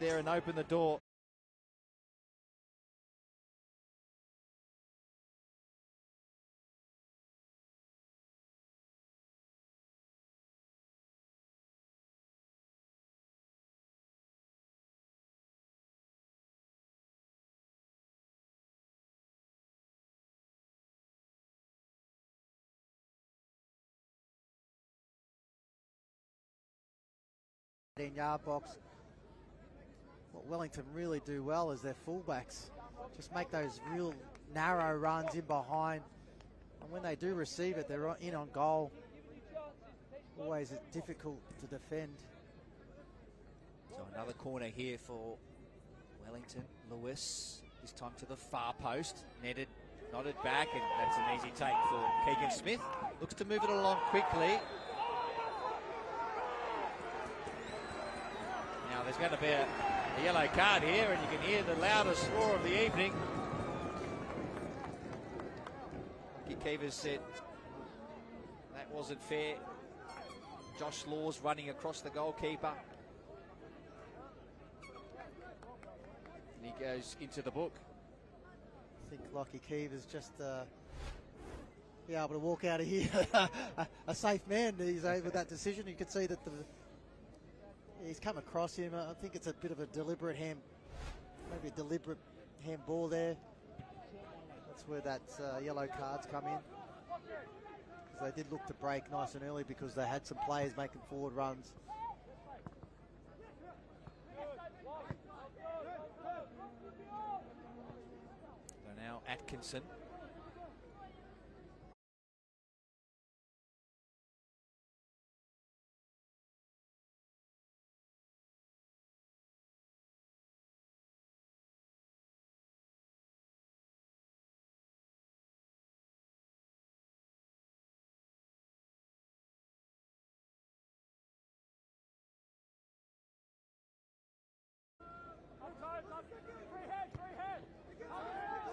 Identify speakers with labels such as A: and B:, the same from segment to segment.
A: there and open the door.
B: In yard box. What Wellington really do well is their fullbacks just make those real narrow runs in behind, and when they do receive it, they're in on goal. Always difficult to defend.
A: So another corner here for Wellington. Lewis, this time to the far post, netted, nodded back, and that's an easy take for Keegan Smith. Looks to move it along quickly. Now there's going to be a yellow card here, and you can hear the loudest roar of the evening. Keevers said that wasn't fair. Josh Laws running across the goalkeeper. And he goes into the book.
B: I think Lockie Keevers just be able to walk out of here a safe man these days with that decision. You can see that he's come across him. I think it's a bit of a deliberate maybe a deliberate handball there. That's where that yellow cards come in. Because they did look to break nice and early because they had some players making forward runs.
A: So now Atkinson.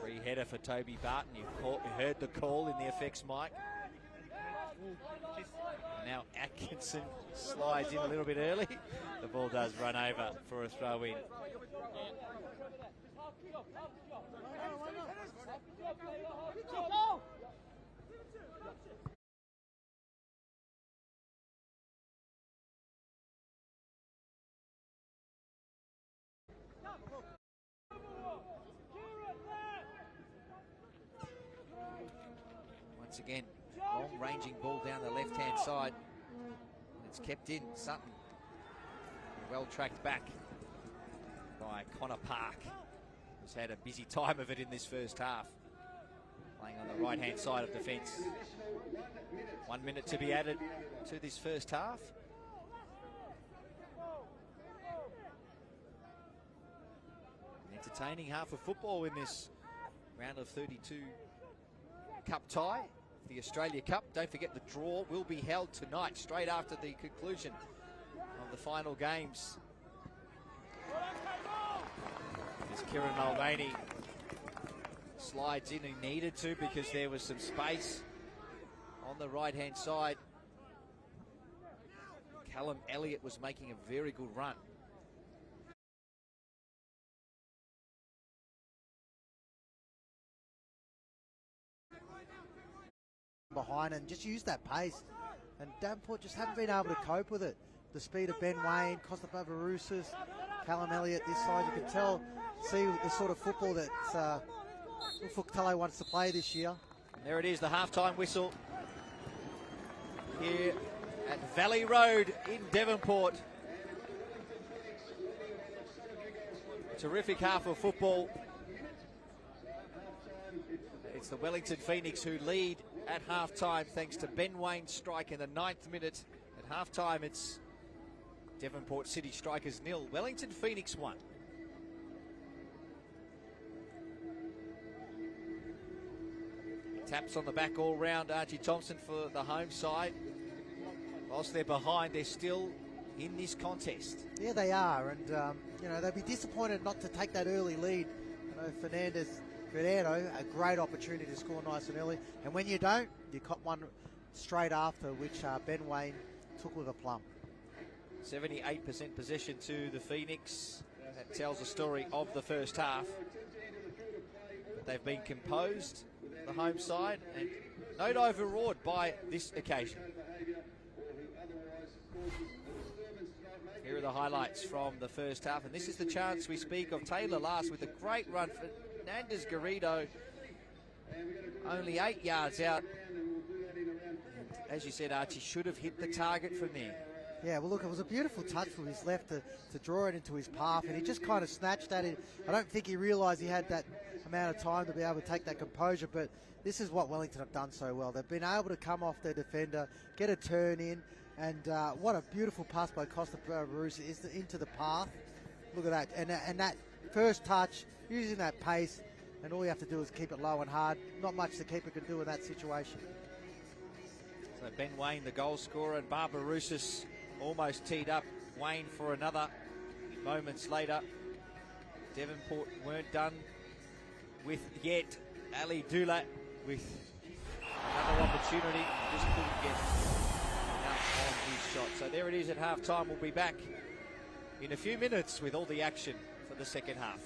A: Free header for Toby Barton. You heard the call in the effects mic. Now Atkinson slides in a little bit early. The ball does run over for a throw in. Once again, long-ranging ball down the left-hand side. It's kept in. Sutton, well tracked back by Connor Park, who's had a busy time of it in this first half. Playing on the right-hand side of defence. 1 minute to be added to this first half. An entertaining half of football in this round of 32 Cup tie, the Australia Cup. Don't forget the draw will be held tonight, straight after the conclusion of the final games. As Kieran Mulvaney slides in, he needed to because there was some space on the right-hand side. Callum Elliott was making a very good run.
B: Behind and just use that pace, and Davenport just haven't been able to cope with it. The speed of Ben Wayne, Costa Barbarousis, Callum Elliott this side, you can tell, see the sort of football that Ufuk-Talay wants to play this year.
A: And there it is, the half-time whistle here at Valley Road in Devonport. Terrific half of football. It's the Wellington Phoenix who lead at half-time thanks to Ben Wayne's strike in the 9th minute. At half-time, it's Devonport City Strikers 0, Wellington Phoenix 1. Taps on the back all round, Archie Thompson for the home side. Whilst they're behind, they're still in this contest.
B: Yeah, they are, and you know, they'll be disappointed not to take that early lead. You know, Fernandez Guerrero, a great opportunity to score nice and early, and when you don't, you cop one straight after, which Ben Wayne took with a plum.
A: 78% possession to the Phoenix. That tells the story of the first half. But they've been composed, the home side, and not overawed by this occasion. Here are the highlights from the first half, and this is the chance we speak of. Taylor last with a great run for Fernandez Garrido, only 8 yards out. And as you said, Archie, should have hit the target from there.
B: Yeah, well, look, it was a beautiful touch from his left to draw it into his path, and he just kind of snatched at it. I don't think he realised he had that amount of time to be able to take that composure, but this is what Wellington have done so well. They've been able to come off their defender, get a turn in, and what a beautiful pass by Costa Barus is into the path. Look at that, and that first touch, using that pace, and all you have to do is keep it low and hard. Not much the keeper can do in that situation.
A: So Ben Wayne, the goal scorer, and Barbarousis almost teed up Wayne for another moments later. Devonport weren't done with yet. Ali Dula with another opportunity, just couldn't get out on his shot. So there it is at half time. We'll be back in a few minutes with all the action for the second half.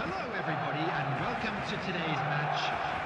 C: Hello everybody and welcome to today's match.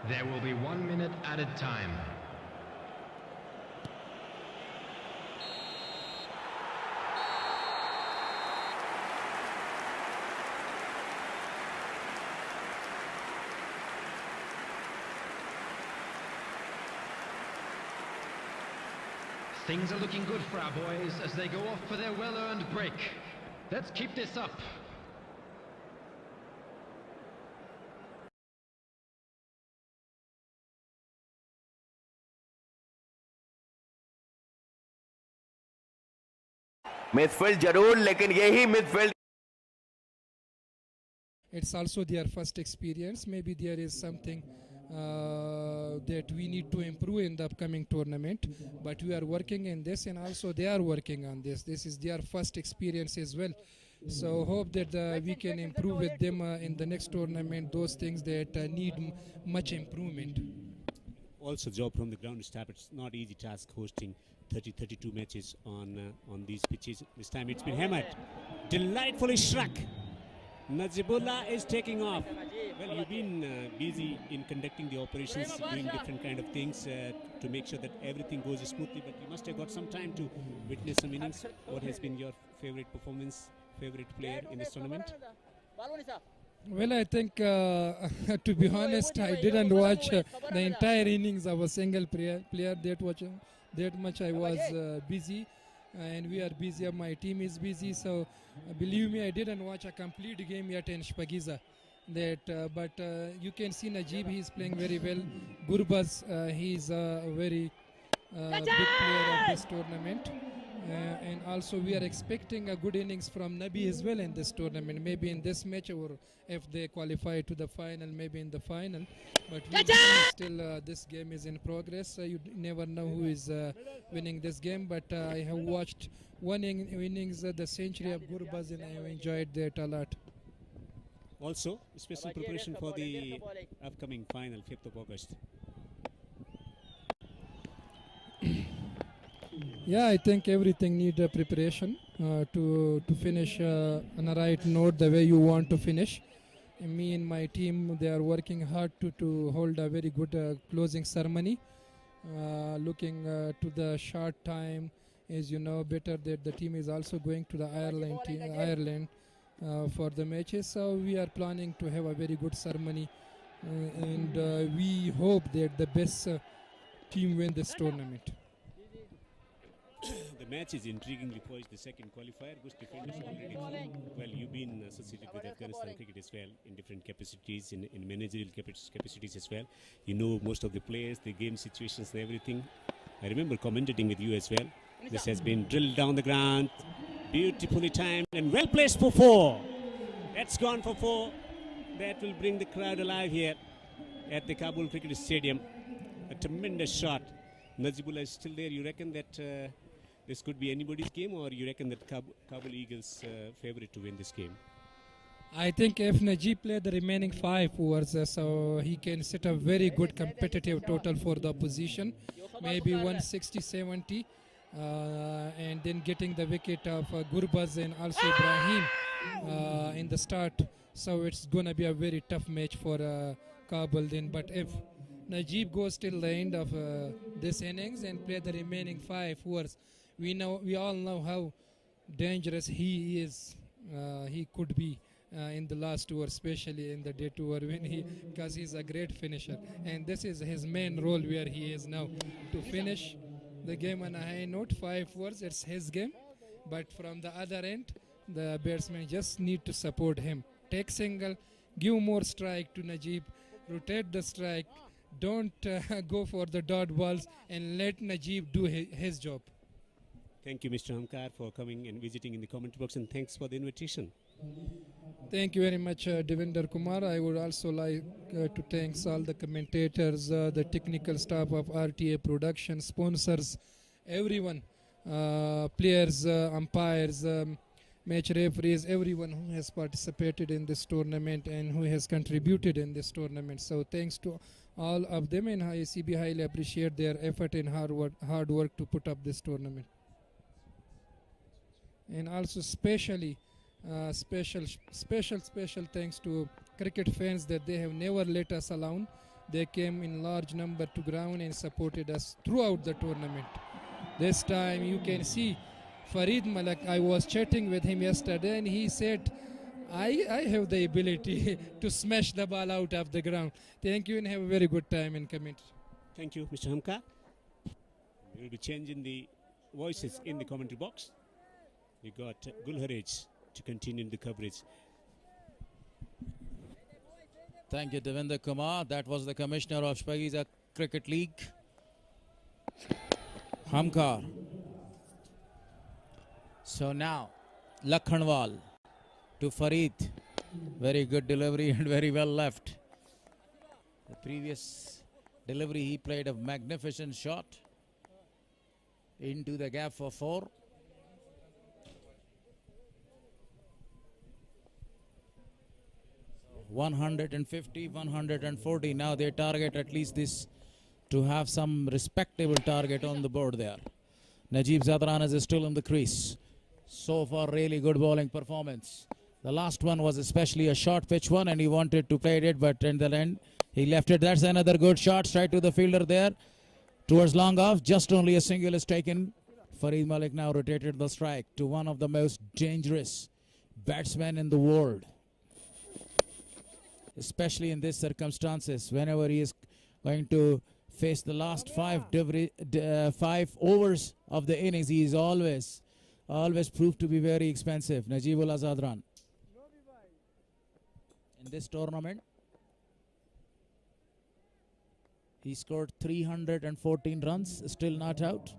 C: There will be 1 minute added time. Things are looking good for our boys as they go off for their well-earned break. Let's keep this up.
D: Midfield जरूर लेकिन यही midfield
E: It's also their first experience. Maybe there is something that we need to improve in the upcoming tournament, but we are working in this, and also they are working on this. This is their first experience as well, so hope that we can improve with them in the next tournament, those things that need much improvement.
F: Also job from the ground staff. It's not easy task hosting 32 matches on these pitches. This time it's been hammered, delightfully struck. Najibullah is taking off. Well, you've been busy in conducting the operations, doing different kind of things to make sure that everything goes smoothly, but you must have got some time to witness some innings. What has been your favorite performance, favorite player in this tournament?
E: Well, I think, to be honest, I didn't watch the entire innings of a single player that much. I was busy, and we are busy. My team is busy, so believe me, I didn't watch a complete game yet in Shpagiza. But you can see Najib, he is playing very well. Gurbaz, he is a very big player of this tournament. And also we are expecting a good innings from Nabi as well in this tournament, maybe in this match, or if they qualify to the final, maybe in the final. But still this game is in progress. You never know who is winning this game, but I have watched one innings, the century of Gurbaz, and I have enjoyed that a lot.
F: Also, special preparation for the upcoming final, 5th of August.
E: Yeah, I think everything needs preparation to finish on a right note the way you want to finish. And me and my team, they are working hard to hold a very good closing ceremony. Looking to the short time, as you know better, that the team is also going to the Ireland for the matches. So we are planning to have a very good ceremony, and we hope that the best team win this tournament.
F: The match is intriguingly poised. The second qualifier, Gush defenders already through. Well, you've been associated with Afghanistan cricket as well in different capacities, in managerial capacities as well. You know most of the players, the game situations and everything. I remember commentating with you as well. This has been drilled down the ground, beautifully timed and well placed for 4. That's gone for 4. That will bring the crowd alive here at the Kabul Cricket Stadium. A tremendous shot. Najibullah is still there. You reckon that this could be anybody's game, or you reckon that Kabul Eagles favorite to win this game?
E: I think if Najib play the remaining 5 overs, so he can set a very good competitive total for the opposition, maybe 160-70, and then getting the wicket of Gurbaz and also Ibrahim in the start. So it's going to be a very tough match for Kabul then. But if Najib goes till the end of this innings and play the remaining 5 overs, we all know how dangerous he is. He could be in the last over, especially in the death over, because he's a great finisher, and this is his main role where he is now, to finish the game on a high note. 5 overs, it's his game, but from the other end, the batsmen just need to support him. Take single, give more strike to Najib, rotate the strike, don't go for the dot balls, and let Najib do his job.
F: Thank you, Mr. Hamkar, for coming and visiting in the comment box, and thanks for the invitation.
E: Thank you very much, Devinder Kumar. I would also like to thank all the commentators, the technical staff of RTA production, sponsors, everyone, players, umpires, match referees, everyone who has participated in this tournament and who has contributed in this tournament. So thanks to all of them, and ICB highly appreciate their effort and hard work to put up this tournament. And also special thanks to cricket fans that they have never let us alone. They came in large number to ground and supported us throughout the tournament. This time you can see Farid Malak, I was chatting with him yesterday and he said, I have the ability to smash the ball out of the ground. Thank you and have a very good time in comment.
F: Thank you, Mr. Hamka. We will be changing the voices in the commentary box. We got Gulharaj to continue the coverage.
G: Thank you, Devendra Kumar. That was the commissioner of Pubg Cricket League, Hamkar. So now, Lakhanwal to Farid. Very good delivery and very well left. The previous delivery, he played a magnificent shot into the gap for 4. $150, $140. Now they target at least this to have some respectable target on the board there. Najib Zadran is still in the crease. So far, really good bowling performance. The last one was especially a short pitch one, and he wanted to play it, but in the end, he left it. That's another good shot straight to the fielder there. Towards long off, just only a single is taken. Farid Malik now rotated the strike to one of the most dangerous batsmen in the world, especially in these circumstances, whenever he is going to face the last 5 overs of the innings. He is always proved to be very expensive. Najibullah Zadran. In this tournament, he scored 314 runs, still not out.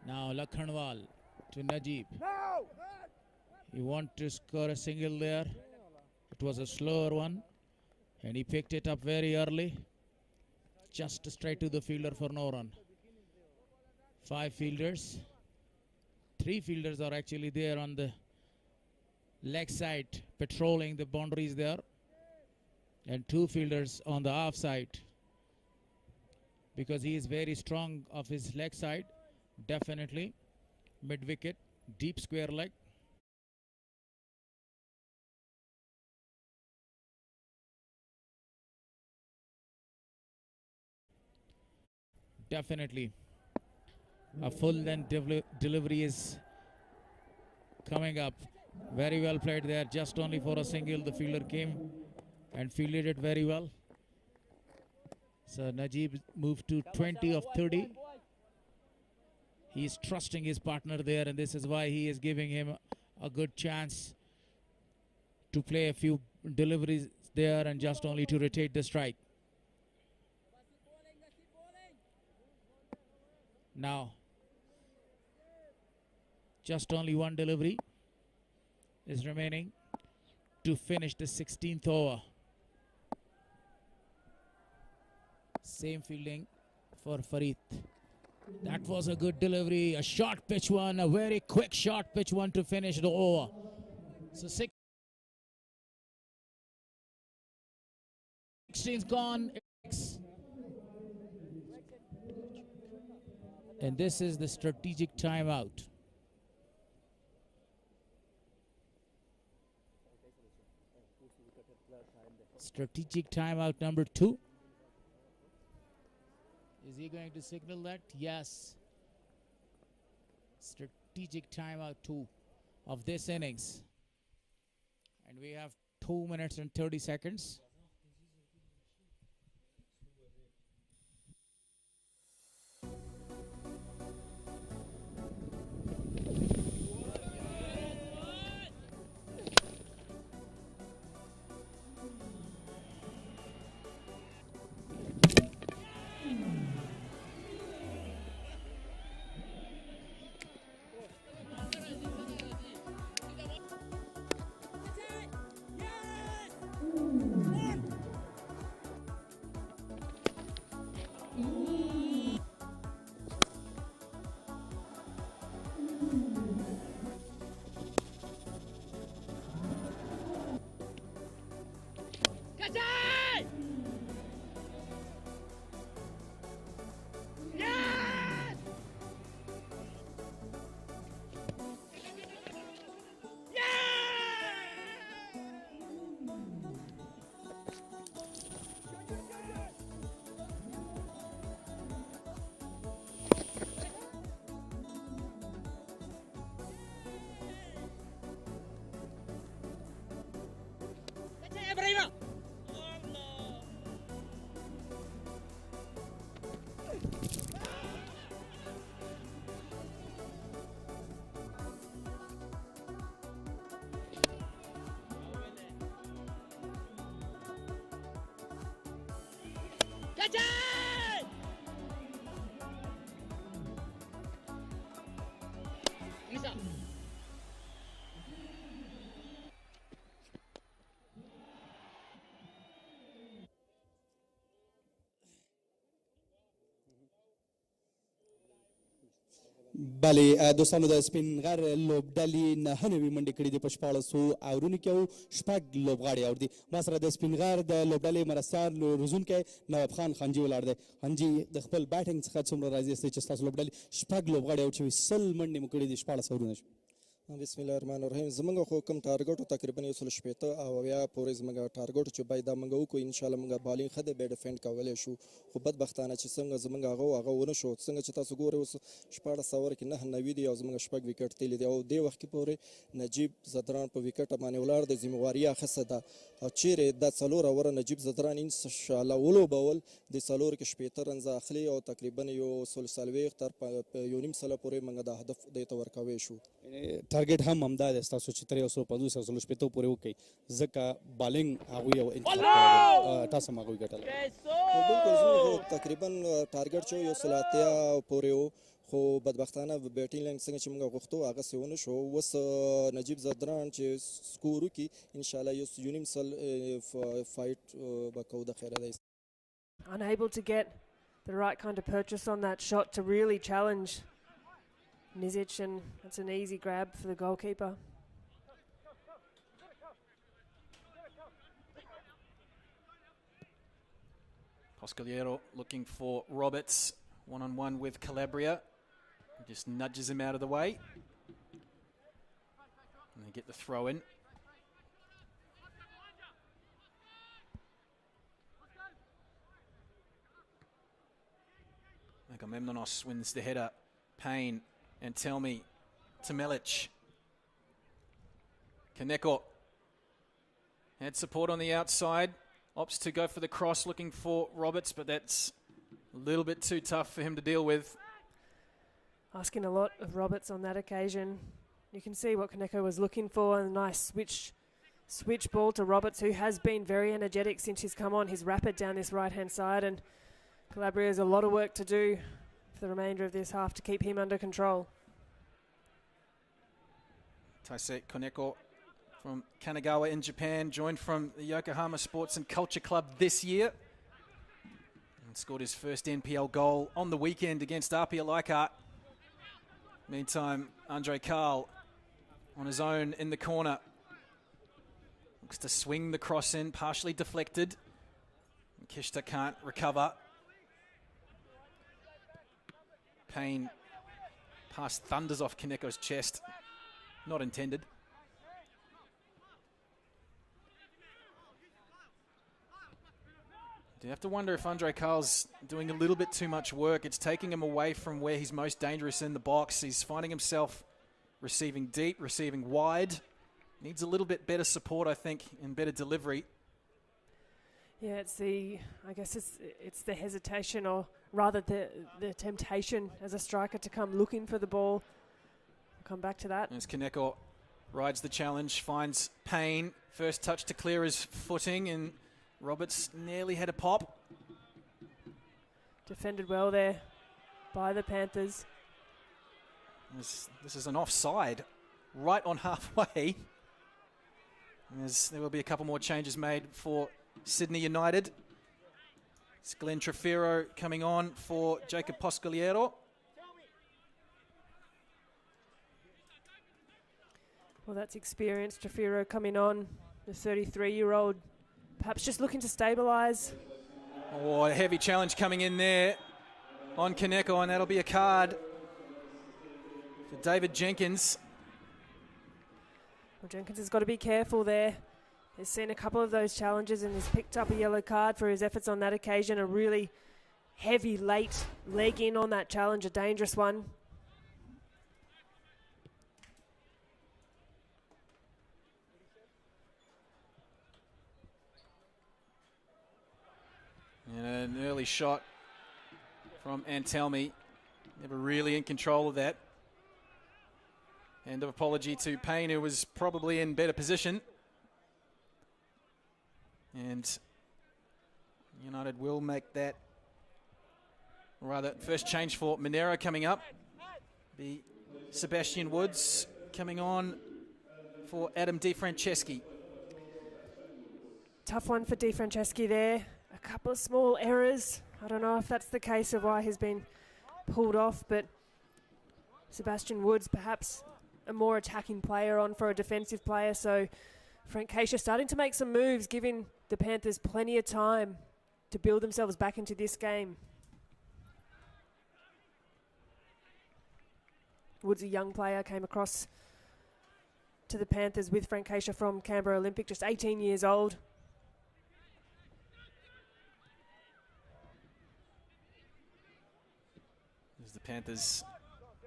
G: Now Lakhanwal to Najib. He wanted to score a single there. It was a slower one, and he picked it up very early, just straight to the fielder for no run. 5 fielders. 3 fielders are actually there on the leg side, patrolling the boundaries there, and 2 fielders on the off side, because he is very strong of his leg side. Definitely mid wicket, deep square leg. Definitely a full length delivery is coming up. Very well played there, just only for a single. The fielder came and fielded it very well. So Najib moved to 20 of 30. He is trusting his partner there, and this is why he is giving him a good chance to play a few deliveries there and just only to rotate the strike. Now, just only 1 delivery is remaining to finish the 16th over. Same fielding for Farid. That was a good delivery, a short pitch one, a very quick short pitch one to finish the over. So 16's gone. And this is the strategic timeout. Strategic timeout number 2. Is he going to signal that? Yes. Strategic timeout 2 of this innings. And we have 2 minutes and 30 seconds.
H: بله دوستانو د سپین غر لوبډلې نه نوې منډې کړي دي په 14 اورونو کې او شپږ لوبغاړي اور دي. ما سره د سپین غر د لوبډلې مرستیال روزونکی نواب خان خانجي ولاړ دی. خانجي د خپل بیټینګ څخه څومره راضي یاستئ چې ستاسو لوبډلې شپږ لوبغاړي اور شوي 100 منډې مو کړي دي 14 اورونه شوي؟
I: بسم الله الرحمن الرحیم. زمونږ خو کوم ټارګټ تقریبا 160 او یا پورې زمونږ ټارګټ چې باید دا مونږ وکړو ان شاء الله مونږ بالینګ ښه د به ډیفند کولای شو، خو بدبختانه چې څنګه زمونږ هغه ونه شو. څنګه چې تاسو ګورئ اوس 14 اوور کې 9 دی او زمونږ شپږ وکټ تللی دی او دې وخت کې پورې نجیب زدران په وکټ باندې ولاړ دی. ذمہواري اخیسته ده او چیرې دا څلور اوور نجیب زدران ان شاء الله ولوبول د څلور کې شپېته رنز اخلي او تقریبا یو سلسلوي تر یو نیم سله پورې مونږ د هدف د ورکوي شو.
H: ټارګټ هم همدا دی ستاسو چې تر 150 او 160 پورې وکړئ ځکه بالینګ هغوی یو تاسو هم هغوی ګټله.
I: بالکل زموږ تقریبا ټارګټ چې یو 180 پورې و، خو بدبختانه بیټینګ لاین څنګه چې موږ غوښتو هغسې ونه شو. اوس نجیب زدران چې سکور وکړي انشاءالله یو نیم سل فایټ به کوو د خیره دی.
J: Unable to get the right kind of purchase on that shot to really challenge Nizic, and it's an easy grab for the goalkeeper.
K: Poscoliero looking for Roberts, one-on-one with Calabria. He just nudges him out of the way. And they get the throw in. Agamemnonos wins the header. Payne and Telmi to Melic. Kaneko had support on the outside. Opts to go for the cross, looking for Roberts, but that's a little bit too tough for him to deal with.
J: Asking a lot of Roberts on that occasion. You can see what Kaneko was looking for, and a nice switch ball to Roberts, who has been very energetic since he's come on. He's rapid down this right-hand side, and Calabria has a lot of work to do for the remainder of this half to keep him under control.
K: Taisei Koneko from Kanagawa in Japan, joined from the Yokohama Sports and Culture Club this year, and scored his first NPL goal on the weekend against Apia Leichhardt. Meantime, Andre Karl on his own in the corner. Looks to swing the cross in, partially deflected. Kishta can't recover. Payne pass thunders off Kaneko's chest. Not intended. Do you have to wonder if Andre Karl's doing a little bit too much work? It's taking him away from where he's most dangerous in the box. He's finding himself receiving deep, receiving wide. Needs a little bit better support, I think, and better delivery.
J: Yeah, I guess it's the hesitation, or rather the temptation as a striker to come looking for the ball. We'll come back to that.
K: As Kaneko rides the challenge, finds Payne. First touch to clear his footing, and Roberts nearly had a pop.
J: Defended well there by the Panthers.
K: This is an offside, right on halfway. There will be a couple more changes made for Sydney United. It's Glenn Trefiro coming on for Jacob Poscoliero.
J: Well, that's experienced. Trefiro coming on, the 33-year-old, perhaps just looking to stabilise.
K: Oh, a heavy challenge coming in there on Kaneko, and that'll be a card for David Jenkins.
J: Well, Jenkins has got to be careful there. He's seen a couple of those challenges and has picked up a yellow card for his efforts on that occasion. A really heavy late leg in on that challenge, a dangerous one.
K: And an early shot from Antelmi. Never really in control of that. End of apology to Payne, who was probably in better position. And United will make that Or rather, first change for Monaro coming up. Be Sebastian Woods coming on for Adam DiFranceschi.
J: Tough one for DiFranceschi there. A couple of small errors. I don't know if that's the case of why he's been pulled off, but Sebastian Woods perhaps a more attacking player on for a defensive player, so Francesca starting to make some moves, giving the Panthers plenty of time to build themselves back into this game. Woods, a young player, came across to the Panthers with Francesca from Canberra Olympic, just 18 years old.
K: As the Panthers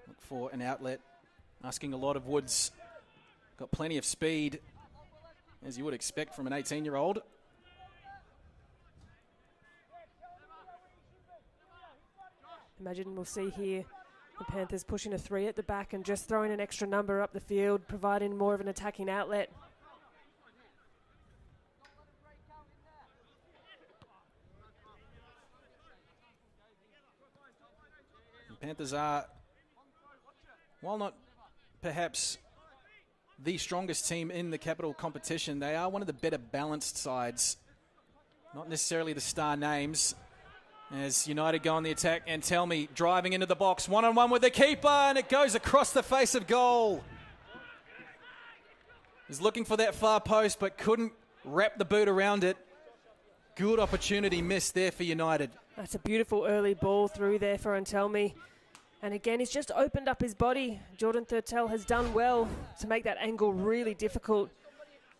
K: look for an outlet, asking a lot of Woods. Got plenty of speed, as you would expect from an 18-year-old.
J: Imagine we'll see here the Panthers pushing a 3 at the back and just throwing an extra number up the field, providing more of an attacking outlet.
K: The Panthers are, while not perhaps the strongest team in the Capital competition, they are one of the better balanced sides. Not necessarily the star names. As United go on the attack, and Tell Me driving into the box, one-on-one with the keeper, and it goes across the face of goal. He's looking for that far post, but couldn't wrap the boot around it. Good opportunity missed there for United.
J: That's a beautiful early ball through there for Antelmi. And again, he's just opened up his body. Jordan Thurtell has done well to make that angle really difficult.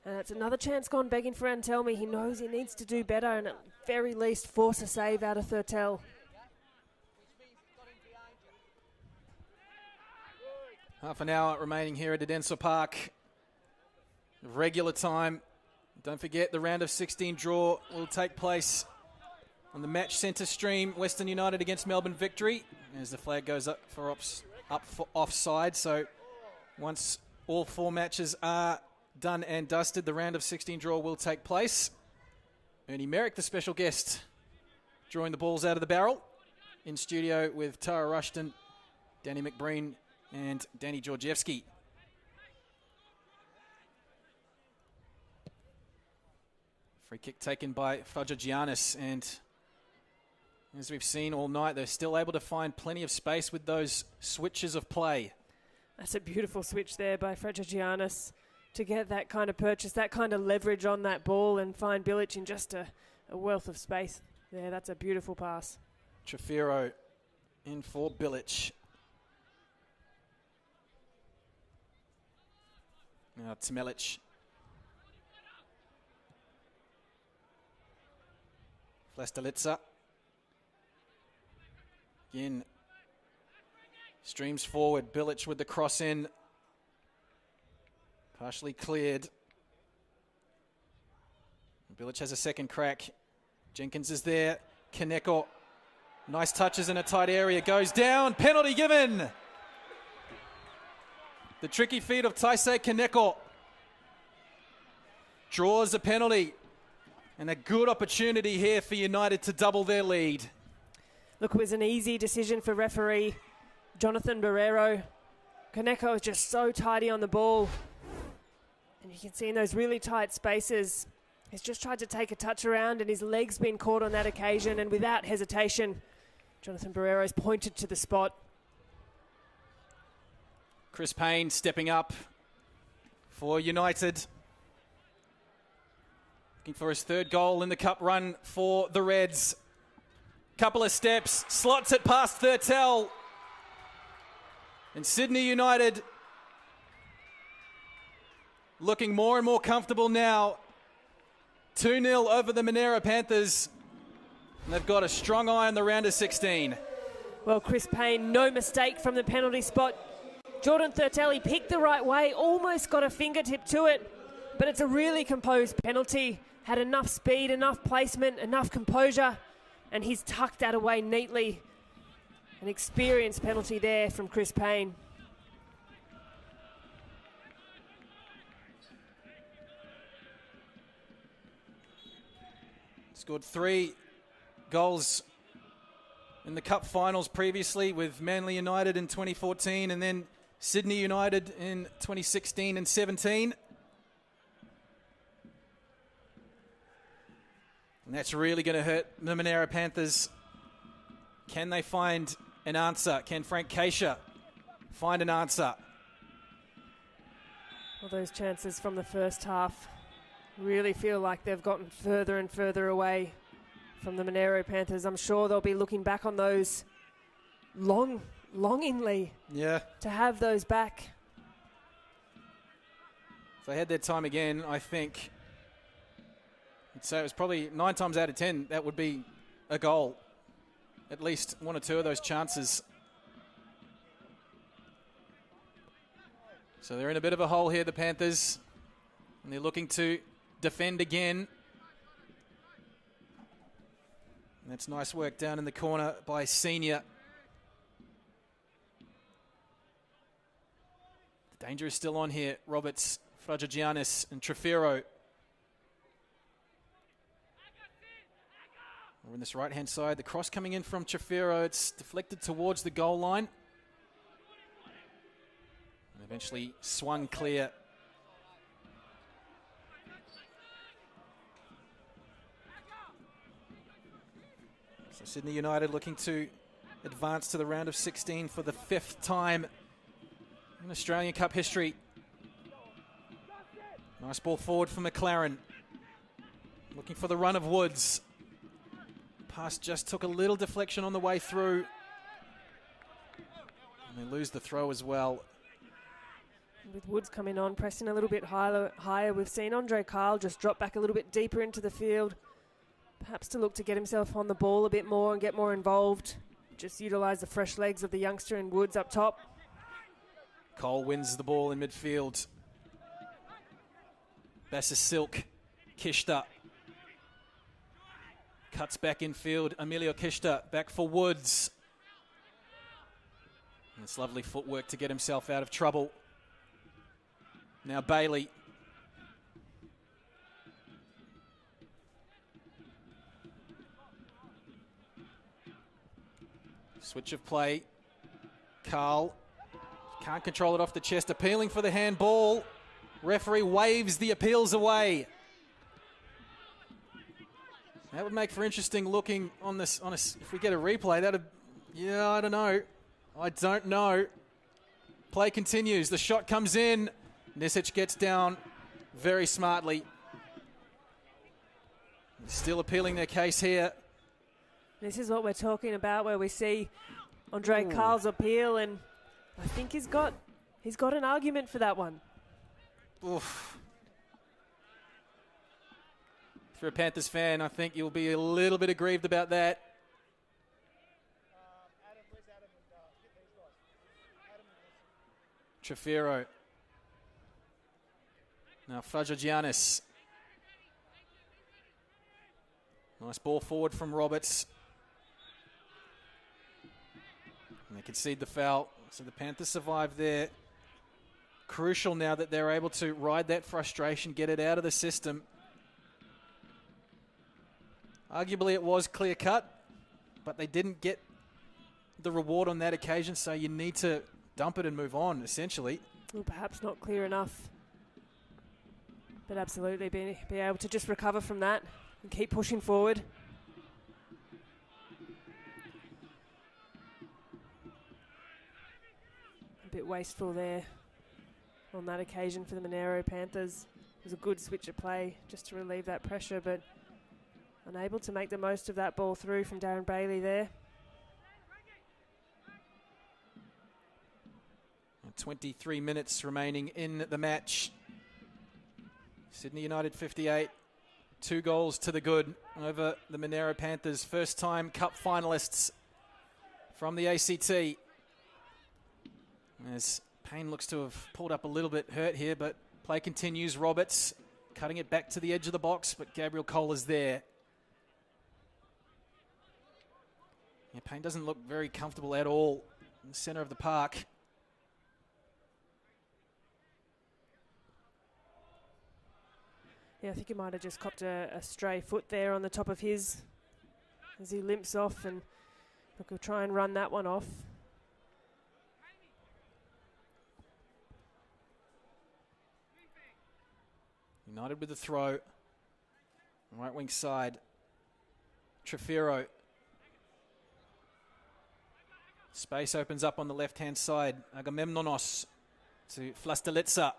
J: And it's another chance gone begging for Antelmi. He knows he needs to do better and at very least force a save out of Thurtell.
K: Half an hour remaining here at Edensor Park. Regular time. Don't forget the round of 16 draw will take place on the Match Centre stream. Western United against Melbourne Victory. As the flag goes up for offside. So once all 4 matches are done and dusted, the round of 16 draw will take place. Ernie Merrick, the special guest, drawing the balls out of the barrel. In studio with Tara Rushton, Danny McBreen and Danny Georgievski. Free kick taken by Fajagiannis, and as we've seen all night, they're still able to find plenty of space with those switches of play.
J: That's a beautiful switch there by Fajagiannis to get that kind of purchase, that kind of leverage on that ball and find Bilic in just a wealth of space there. That's a beautiful pass.
K: Trefiro in for Bilic. Now Tmelic. Flastelica. Again, streams forward. Bilic with the cross in. Partially cleared. Bilic has a second crack. Jenkins is there. Kaneko. Nice touches in a tight area. Goes down. Penalty given. The tricky feet of Taisei Kaneko. Draws a penalty. And a good opportunity here for United to double their lead.
J: Look, it was an easy decision for referee Jonathan Barrero. Kaneko is just so tidy on the ball. And you can see in those really tight spaces, he's just tried to take a touch around and his leg's been caught on that occasion, and without hesitation, Jonathan Barrero's pointed to the spot.
K: Chris Payne stepping up for United. Looking for his third goal in the cup run for the Reds. Couple of steps, slots it past Thurtell. And Sydney United looking more and more comfortable now. 2-0 over the Monaro Panthers. And they've got a strong eye on the round of 16.
J: Well, Chris Payne, no mistake from the penalty spot. Jordan Thurtell, he picked the right way, almost got a fingertip to it, but it's a really composed penalty. Had enough speed, enough placement, enough composure, and he's tucked that away neatly. An experienced penalty there from Chris Payne.
K: Scored 3 goals in the Cup finals previously with Manly United in 2014 and then Sydney United in 2016 and 17. And that's really going to hurt the Monaro Panthers. Can they find an answer? Can Frank Keisha find an answer?
J: Well, those chances from the first half really feel like they've gotten further and further away from the Monaro Panthers. I'm sure they'll be looking back on those longingly to have those back.
K: If they had their time again, I think, I'd say it was probably 9 times out of 10, that would be a goal. At least 1 or 2 of those chances. So they're in a bit of a hole here, the Panthers. And they're looking to defend again. And that's nice work down in the corner by Senior. The danger is still on here. Roberts, Fragigiannis and Trefiro. We're on this right-hand side. The cross coming in from Trefiro. It's deflected towards the goal line. And eventually swung clear. So Sydney United looking to advance to the round of 16 for the 5th time in Australian Cup history. Nice ball forward for McLaren. Looking for the run of Woods. Pass just took a little deflection on the way through. And they lose the throw as well.
J: With Woods coming on, pressing a little bit higher, we've seen Andre Kyle just drop back a little bit deeper into the field. Perhaps to look to get himself on the ball a bit more and get more involved. Just utilise the fresh legs of the youngster in Woods up top.
K: Cole wins the ball in midfield. Bassas Silk, Kishta. Cuts back infield, Emilio Kishta back for Woods. And it's lovely footwork to get himself out of trouble. Now Bailey. Switch of play. Carl can't control it off the chest, appealing for the handball. Referee waves the appeals away. That would make for interesting looking on this. If we get a replay, that'd, yeah, I don't know. I don't know. Play continues. The shot comes in. Nisic gets down very smartly. Still appealing their case here.
J: This is what we're talking about, where we see Andre Carl's appeal, and I think he's got an argument for that one.
K: Oof. If you're a Panthers fan, I think you'll be a little bit aggrieved about that. Trefiro. Now Fragigiannis. Nice ball forward from Roberts. And they concede the foul. So the Panthers survive there. Crucial now that they're able to ride that frustration, get it out of the system. Arguably it was clear cut, but they didn't get the reward on that occasion, so you need to dump it and move on, essentially.
J: Well, perhaps not clear enough, but absolutely be able to just recover from that and keep pushing forward. A bit wasteful there on that occasion for the Monaro Panthers. It was a good switch of play just to relieve that pressure, but unable to make the most of that ball through from Darren Bailey there.
K: 23 minutes remaining in the match. Sydney United 58, 2 goals to the good over the Monaro Panthers. First time Cup finalists from the ACT. As Payne looks to have pulled up a little bit hurt here, but play continues. Roberts cutting it back to the edge of the box, but Gabriel Cole is there. Yeah, Payne doesn't look very comfortable at all in the centre of the park.
J: Yeah, I think he might have just copped a stray foot there on the top of his as he limps off, and Look, we'll try and run that one off.
K: United with the throw. Right wing side. Trefiro. Space opens up on the left-hand side. Agamemnonos to Flastalitsa.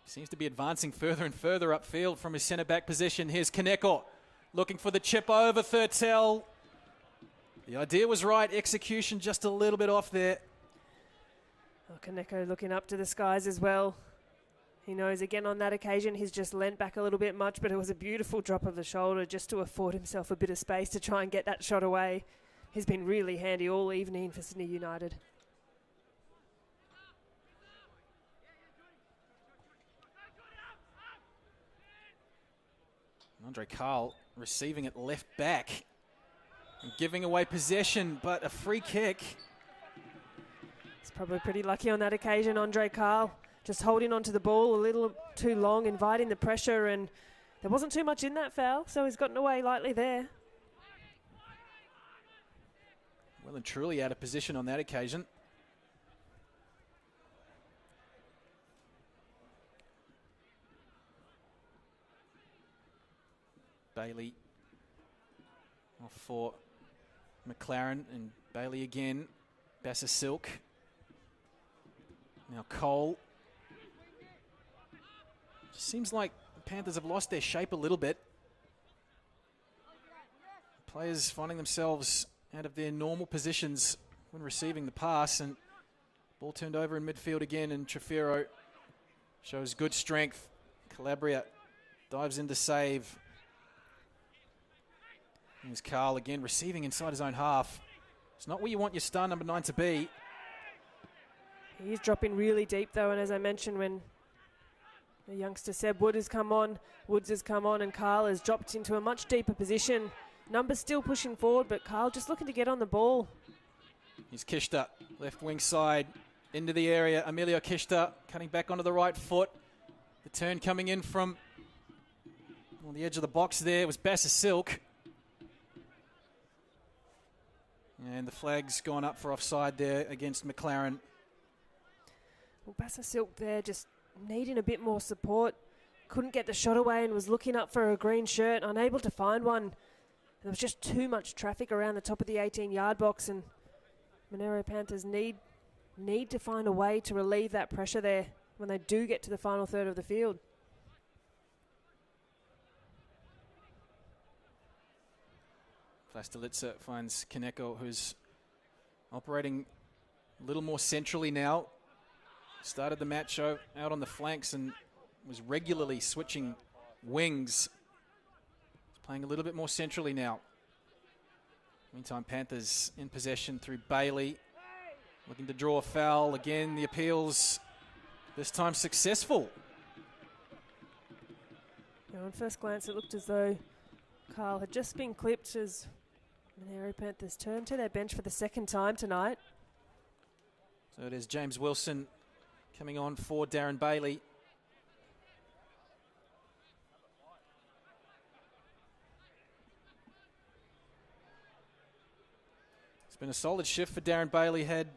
K: Seems to be advancing further and further upfield from his centre-back position. Here's Kaneko looking for the chip over Thurtell. The idea was right. Execution just a little bit off there.
J: Oh, Kaneko looking up to the skies as well. He knows again on that occasion he's just leant back a little bit much, but it was a beautiful drop of the shoulder just to afford himself a bit of space to try and get that shot away. He's been really handy all evening for Sydney United.
K: Andre Carl receiving it left back and giving away possession, but a free kick.
J: He's probably pretty lucky on that occasion, Andre Carl. Just holding onto the ball a little too long, inviting the pressure, and there wasn't too much in that foul, so he's gotten away lightly there.
K: Well and truly out of position on that occasion. Bailey off for McLaren, and Bailey again. Bassa Silk. Now Cole. Seems like the Panthers have lost their shape a little bit. Players finding themselves out of their normal positions when receiving the pass, and ball turned over in midfield again, and Trefiro shows good strength. Calabria dives in to save. Here's Carl again receiving inside his own half. It's not where you want your star number 9 to be.
J: He's dropping really deep though, and as I mentioned, when the youngster Seb Woods has come on, and Carl has dropped into a much deeper position. Numbers still pushing forward, but Carl just looking to get on the ball.
K: He's Kishta, left wing side, into the area. Emilio Kishta cutting back onto the right foot. The turn coming in from on the edge of the box there was Bassa Silk. And the flag's gone up for offside there against McLaren.
J: Well, Bassa Silk there just needing a bit more support. Couldn't get the shot away and was looking up for a green shirt, unable to find one. There was just too much traffic around the top of the 18-yard box, and Monaro Panthers need to find a way to relieve that pressure there when they do get to the final third of the field.
K: Flastalitsa finds Kaneko, who's operating a little more centrally now. Started the match out on the flanks and was regularly switching wings. He's playing a little bit more centrally now. Meantime, Panthers in possession through Bailey. Looking to draw a foul. Again, the appeals this time successful.
J: Now, on first glance, it looked as though Carl had just been clipped as Monaro Panthers turn to their bench for the second time tonight.
K: So it is James Wilson coming on for Darren Bailey. It's been a solid shift for Darren Bailey. Had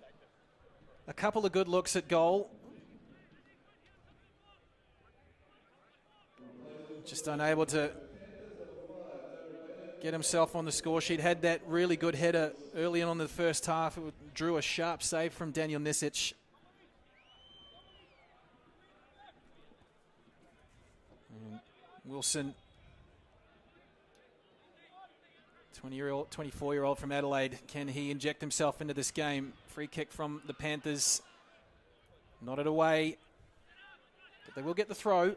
K: a couple of good looks at goal. Just unable to get himself on the score sheet. Had that really good header early on in the first half. It drew a sharp save from Daniel Nisic. And Wilson, 24-year-old from Adelaide. Can he inject himself into this game? Free kick from the Panthers. Nodded away, but they will get the throw.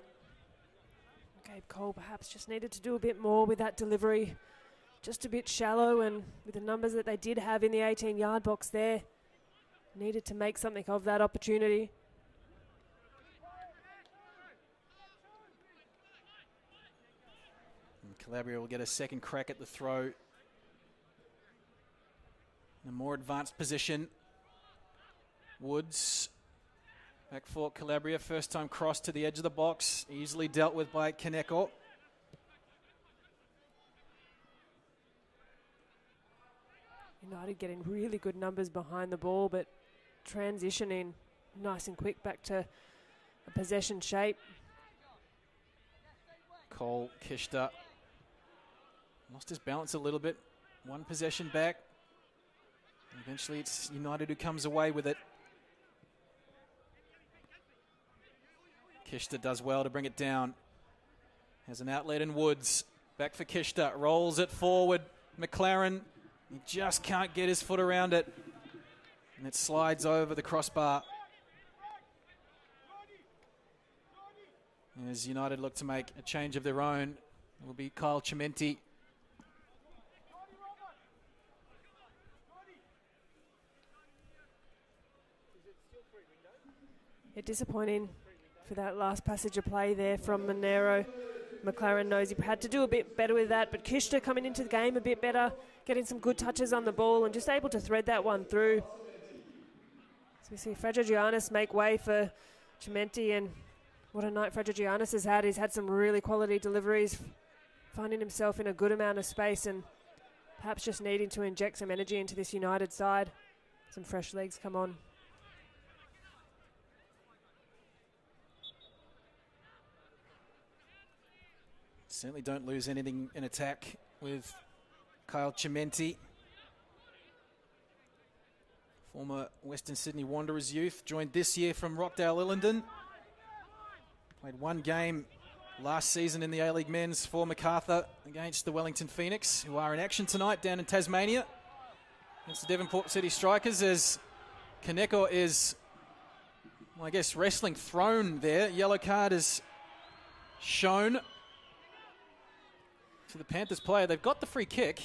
J: Gabe Cole perhaps just needed to do a bit more with that delivery. Just a bit shallow, and with the numbers that they did have in the 18-yard box there, needed to make something of that opportunity.
K: And Calabria will get a second crack at the throw. In a more advanced position. Woods back for Calabria. First time cross to the edge of the box. Easily dealt with by Kaneko.
J: United getting really good numbers behind the ball, but transitioning nice and quick back to a possession shape.
K: Cole Kishta lost his balance a little bit. One possession back. Eventually it's United who comes away with it. Kishta does well to bring it down. Has an outlet in Woods. Back for Kishta. Rolls it forward. McLaren, he just can't get his foot around it. And it slides over the crossbar. As United look to make a change of their own, it will be Kyle Chimenti.
J: Disappointing for that last passage of play there from Monaro. McLaren knows he had to do a bit better with that, but Kishta coming into the game a bit better, getting some good touches on the ball and just able to thread that one through. So we see Fragigiannis make way for Chimenti, and what a night Fragigiannis has had. He's had some really quality deliveries, finding himself in a good amount of space and perhaps just needing to inject some energy into this United side. Some fresh legs come on.
K: Certainly don't lose anything in attack with Kyle Chimenti. Former Western Sydney Wanderers youth, joined this year from Rockdale Illingdon. Played one game last season in the A-League Men's for MacArthur against the Wellington Phoenix, who are in action tonight down in Tasmania against the Devonport City Strikers, as Kaneko is, well, I guess, wrestling thrown there. Yellow card is shown to the Panthers player. They've got the free kick.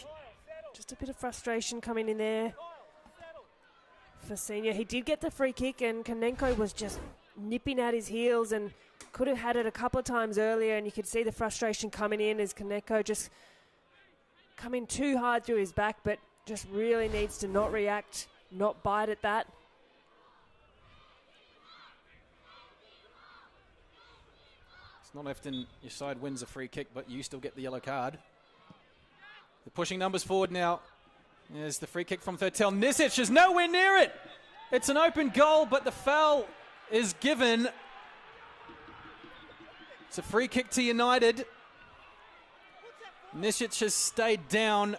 J: Just a bit of frustration coming in there for Senior. He did get the free kick, and Kaneko was just nipping at his heels and could have had it a couple of times earlier, and you could see the frustration coming in as Kaneko just coming too hard through his back, but just really needs to not react, not bite at that.
K: Not often your side wins a free kick, but you still get the yellow card. They're pushing numbers forward now. There's the free kick from Thurtell. Nisic is nowhere near it. It's an open goal, but the foul is given. It's a free kick to United. Nisic has stayed down.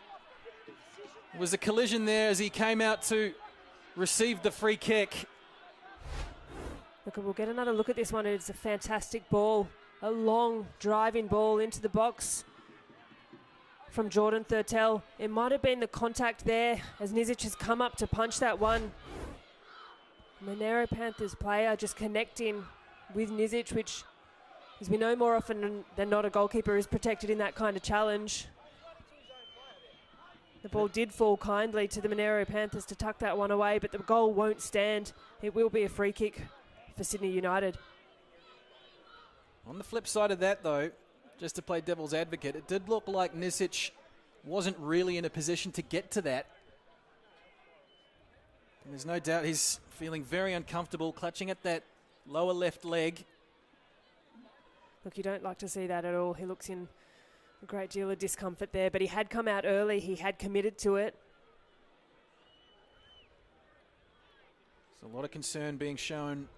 K: There was a collision there as he came out to receive the free kick.
J: Look, we'll get another look at this one. It's a fantastic ball. A long driving ball into the box from Jordan Thurtell. It might have been the contact there as Nisic has come up to punch that one. Monaro Panthers player just connecting with Nisic, which, as we know, more often than not, a goalkeeper is protected in that kind of challenge. The ball did fall kindly to the Monaro Panthers to tuck that one away, but the goal won't stand. It will be a free kick for Sydney United.
K: On the flip side of that, though, just to play devil's advocate, it did look like Nisic wasn't really in a position to get to that. And there's no doubt he's feeling very uncomfortable, clutching at that lower left leg.
J: Look, you don't like to see that at all. He looks in a great deal of discomfort there, but he had come out early. He had committed to it.
K: There's a lot of concern being shown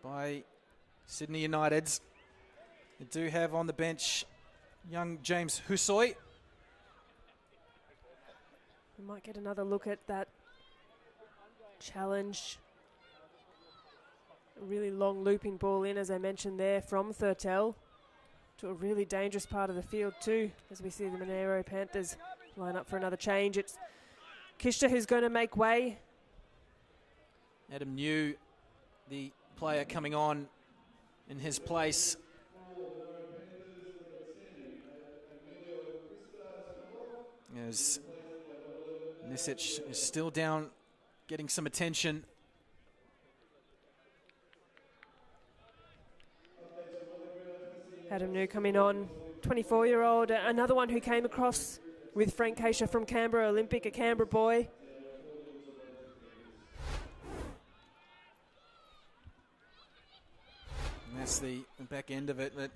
K: by Sydney United's. They do have on the bench young James Hussoy.
J: We might get another look at that challenge. A really long looping ball in, as I mentioned there, from Thurtell to a really dangerous part of the field too, as we see the Monaro Panthers line up for another change. It's Kishta who's going to make way.
K: Adam New, the player coming on in his place. As Nisic is still down, getting some attention.
J: Adam New coming on, 24-year-old, another one who came across with Frank Keisha from Canberra Olympic, a Canberra boy.
K: And that's the back end of it. But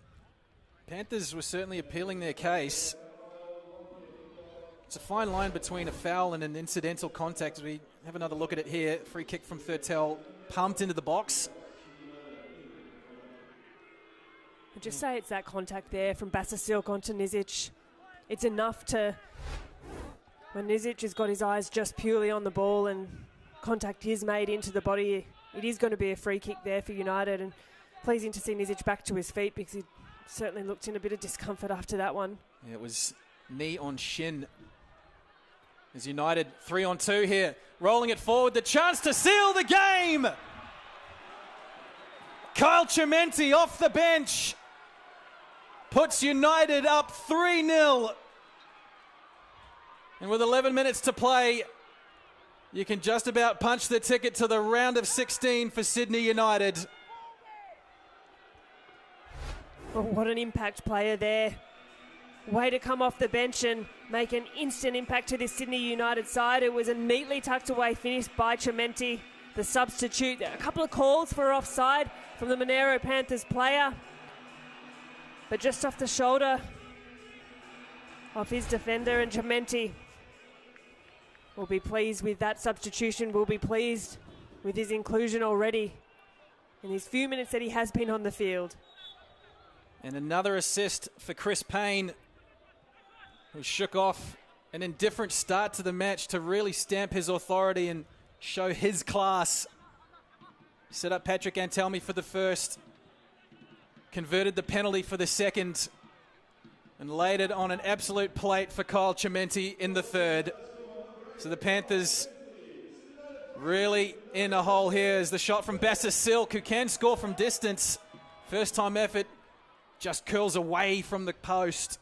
K: Panthers were certainly appealing their case. It's a fine line between a foul and an incidental contact. We have another look at it here. Free kick from Thurtell, pumped into the box.
J: I'd just say it's that contact there from Basasilk onto Nizic. It's enough to, when Nizic has got his eyes just purely on the ball and contact is made into the body, it is going to be a free kick there for United, and pleasing to see Nizic back to his feet because he certainly looked in a bit of discomfort after that one.
K: Yeah, it was knee on shin. As United 3-on-2 here, rolling it forward, the chance to seal the game. Kyle Chimenti off the bench puts United up 3-0. And with 11 minutes to play, you can just about punch the ticket to the round of 16 for Sydney United.
J: Oh, what an impact player there. Way to come off the bench and make an instant impact to this Sydney United side. It was a neatly tucked away finish by Chimenti, the substitute. A couple of calls for offside from the Monaro Panthers player, but just off the shoulder of his defender, and Chimenti will be pleased with that substitution, will be pleased with his inclusion already in his few minutes that he has been on the field.
K: And another assist for Chris Payne, who shook off an indifferent start to the match to really stamp his authority and show his class. Set up Patrick Antelmi for the first, converted the penalty for the second, and laid it on an absolute plate for Kyle Chimenti in the third. So the Panthers really in a hole here as the shot from Basasilk, who can score from distance. First time effort, just curls away from the post.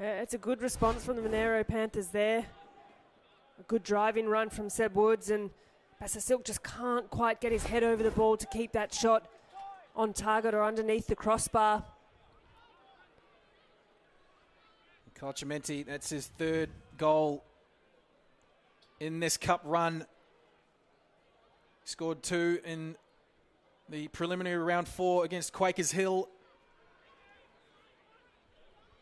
J: It's a good response from the Monaro Panthers there. A good driving run from Seb Woods, and Basasilk just can't quite get his head over the ball to keep that shot on target or underneath the crossbar.
K: Kyle Chimenti, that's his third goal in this cup run. Scored 2 in the preliminary round 4 against Quakers Hill.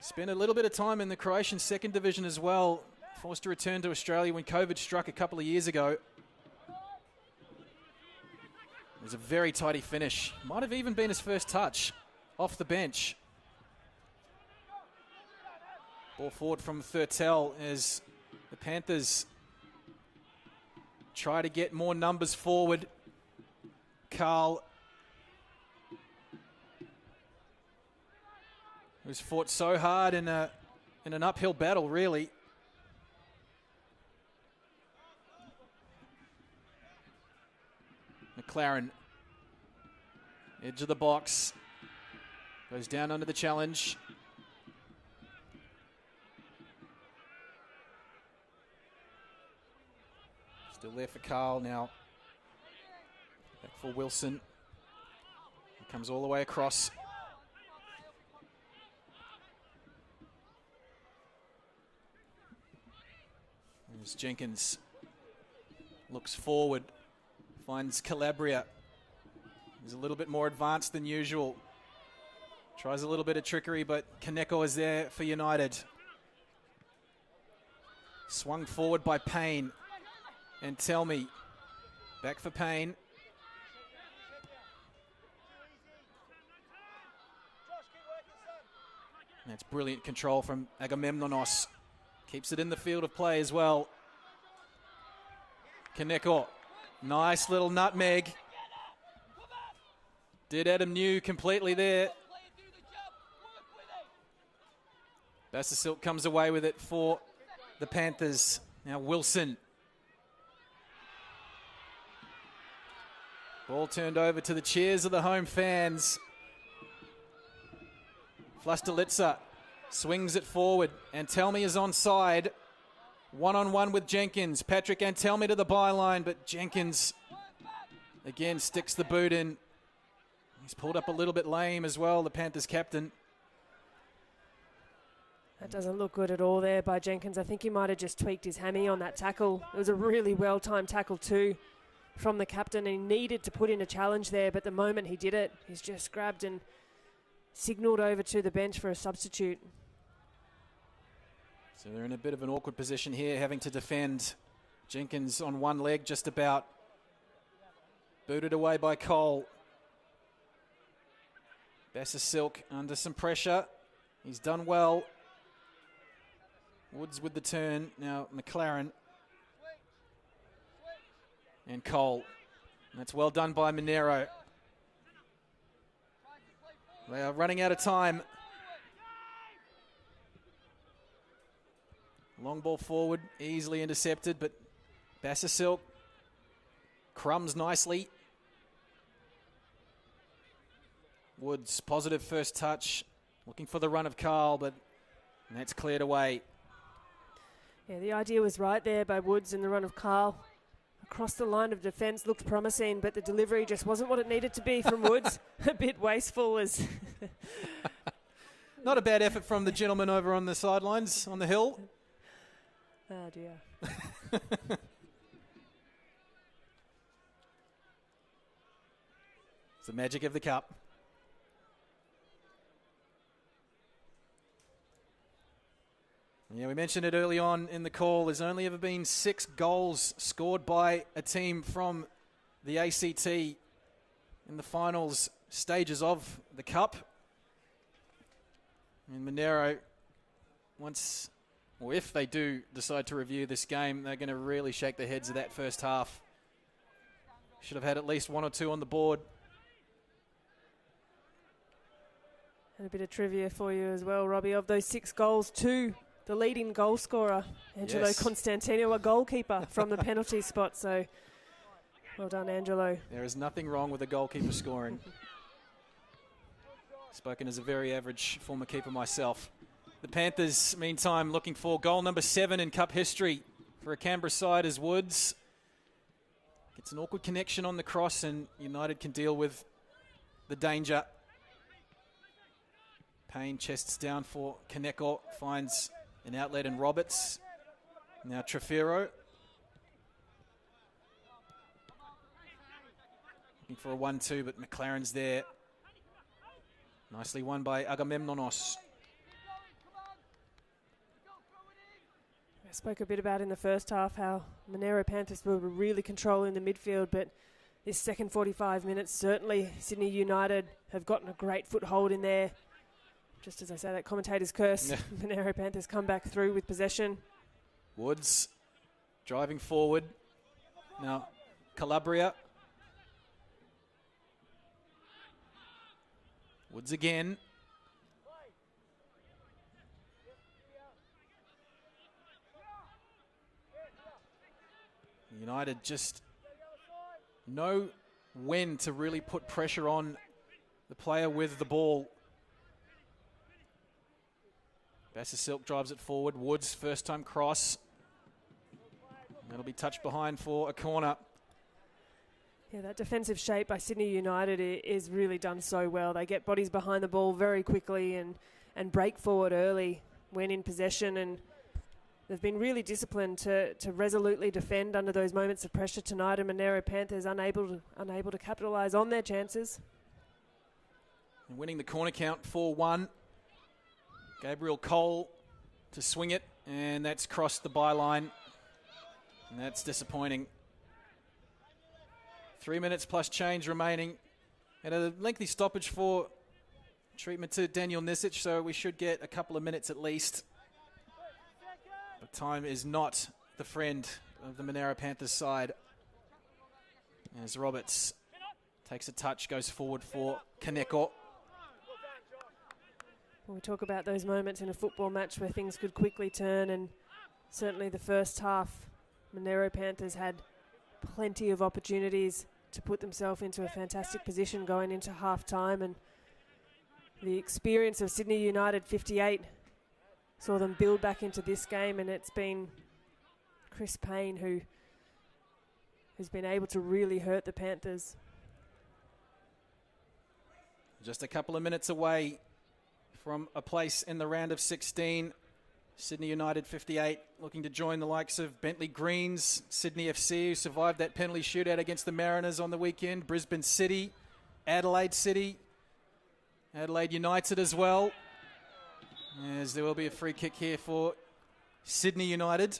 K: Spent a little bit of time in the Croatian second division as well. Forced to return to Australia when COVID struck a couple of years ago. It was a very tidy finish. Might have even been his first touch off the bench. Ball forward from Thurtell as the Panthers try to get more numbers forward. Carl, who's fought so hard in an uphill battle, really. McLaren, edge of the box, goes down under the challenge. Still there for Carl now. Back for Wilson. He comes all the way across. As Jenkins looks forward, finds Calabria. He's a little bit more advanced than usual. Tries a little bit of trickery, but Kaneko is there for United. Swung forward by Payne. And Telmi, back for Payne. That's brilliant control from Agamemnonos. Keeps it in the field of play as well. Kaneko, nice little nutmeg. Did Adam New completely there. Basasilk comes away with it for the Panthers. Now Wilson. Ball turned over to the cheers of the home fans. Flustelitsa swings it forward. Antelmi is onside. One-on-one with Jenkins. Patrick Antelmi to the byline, but Jenkins again sticks the boot in. He's pulled up a little bit lame as well, the Panthers captain.
J: That doesn't look good at all there by Jenkins. I think he might have just tweaked his hammy on that tackle. It was a really well-timed tackle too from the captain, and he needed to put in a challenge there, but the moment he did it, he's just grabbed and signalled over to the bench for a substitute.
K: So they're in a bit of an awkward position here, having to defend. Jenkins on one leg, just about. Booted away by Cole. Silk under some pressure. He's done well. Woods with the turn. Now McLaren. And Cole. And that's well done by Monaro. They are running out of time. Long ball forward, easily intercepted, but Silk crumbs nicely. Woods, positive first touch, looking for the run of Carl, but that's cleared away.
J: Yeah, the idea was right there by Woods in the run of Carl. Across the line of defence, looked promising, but the delivery just wasn't what it needed to be from Woods. A bit wasteful as...
K: Not a bad effort from the gentleman over on the sidelines, on the hill.
J: Oh, dear.
K: It's the magic of the cup. Yeah, we mentioned it early on in the call. There's only ever been 6 goals scored by a team from the ACT in the finals stages of the cup. And Monaro, once, or if they do decide to review this game, they're going to really shake their heads at that first half. Should have had at least 1 or 2 on the board.
J: And a bit of trivia for you as well, Robbie. Of those 6 goals, 2, the leading goal scorer, Angelo Constantino, a goalkeeper from the penalty spot. So well done, Angelo.
K: There is nothing wrong with a goalkeeper scoring. Spoken as a very average former keeper myself. The Panthers, meantime, looking for goal number 7 in cup history for a Canberra side as Woods gets an awkward connection on the cross, and United can deal with the danger. Payne chests down for Kaneko, finds an outlet in Roberts. Now Trefiro. Looking for a 1-2, but McLaren's there. Nicely won by Agamemnonos.
J: I spoke a bit about in the first half how Monaro Panthers were really controlling the midfield, but this second 45 minutes, certainly Sydney United have gotten a great foothold in there. Just as I say, that commentator's curse. Yeah. Monaro Panthers come back through with possession.
K: Woods driving forward. Now Calabria. Woods again. United just know when to really put pressure on the player with the ball. Silk drives it forward. Woods, first time cross. That'll be touched behind for a corner.
J: Yeah, that defensive shape by Sydney United is really done so well. They get bodies behind the ball very quickly and break forward early when in possession, and they've been really disciplined to resolutely defend under those moments of pressure tonight, and Monaro Panthers unable to capitalise on their chances.
K: And winning the corner count 4-1. Gabriel Cole to swing it, and that's crossed the byline, and that's disappointing. 3 minutes plus change remaining, and a lengthy stoppage for treatment to Daniel Nisic, so we should get a couple of minutes at least. But time is not the friend of the Monaro Panthers side, as Roberts takes a touch, goes forward for Kaneko.
J: We talk about those moments in a football match where things could quickly turn, and certainly the first half, Monaro Panthers had plenty of opportunities to put themselves into a fantastic position going into half-time, and the experience of Sydney United 58 saw them build back into this game, and it's been Chris Payne who's been able to really hurt the Panthers.
K: Just a couple of minutes away from a place in the round of 16. Sydney United 58 looking to join the likes of Bentley Greens, Sydney FC, who survived that penalty shootout against the Mariners on the weekend, Brisbane City, Adelaide City, Adelaide United as well. As there will be a free kick here for Sydney United,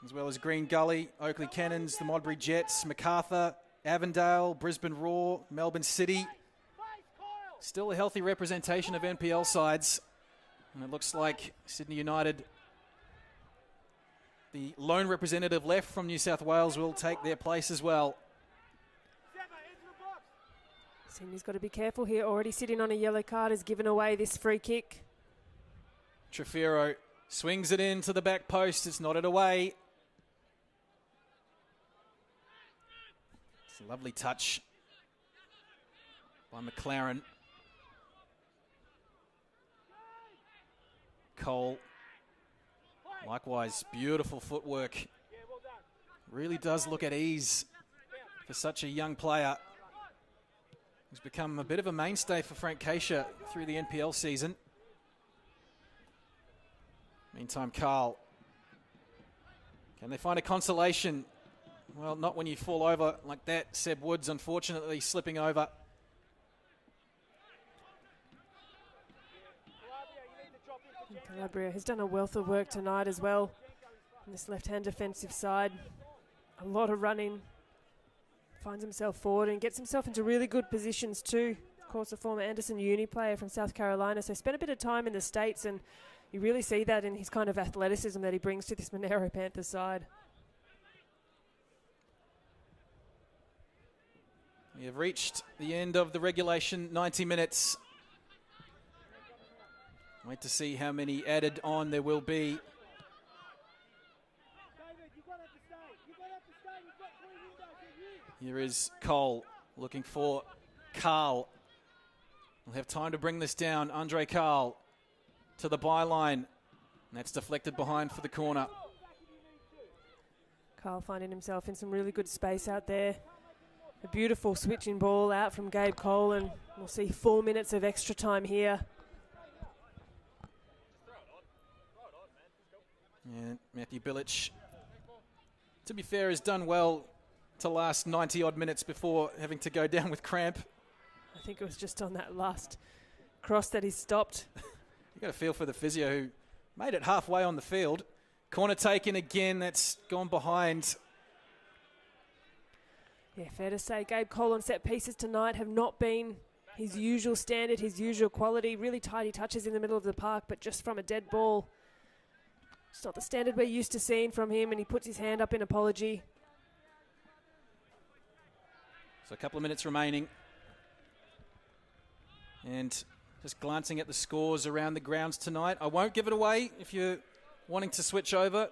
K: as well as Green Gully, Oakley Cannons, the Modbury Jets, Macarthur, Avondale, Brisbane Roar, Melbourne City. Still a healthy representation of NPL sides. And it looks like Sydney United, the lone representative left from New South Wales, will take their place as well.
J: Sydney's got to be careful here. Already sitting on a yellow card, has given away this free kick.
K: Trefiro swings it into the back post. It's nodded away. It's a lovely touch by McLaren. Cole, likewise, beautiful footwork. Really does look at ease for such a young player. He's become a bit of a mainstay for Frank Keisha through the NPL season. Meantime, Carl, can they find a consolation? Well, not when you fall over like that. Seb Woods, unfortunately, slipping over.
J: Calabria has done a wealth of work tonight as well on this left-hand defensive side. A lot of running. Finds himself forward and gets himself into really good positions too. Of course, a former Anderson Uni player from South Carolina, so spent a bit of time in the States, and you really see that in his kind of athleticism that he brings to this Monaro Panthers side.
K: We have reached the end of the regulation 90 minutes. Wait to see how many added on there will be. Here is Cole looking for Carl. We'll have time to bring this down. Andre Carl to the byline. And that's deflected behind for the corner.
J: Carl finding himself in some really good space out there. A beautiful switching ball out from Gabe Cole, and we'll see 4 minutes of extra time here.
K: And Matthew Bilic, to be fair, has done well to last 90-odd minutes before having to go down with cramp.
J: I think it was just on that last cross that he stopped.
K: You got a feel for the physio who made it halfway on the field. Corner taken again, that's gone behind.
J: Yeah, fair to say, Gabe Cole on set pieces tonight have not been his usual standard, his usual quality. Really tidy touches in the middle of the park, but just from a dead ball. It's not the standard we're used to seeing from him, and he puts his hand up in apology.
K: So a couple of minutes remaining. And just glancing at the scores around the grounds tonight. I won't give it away if you're wanting to switch over,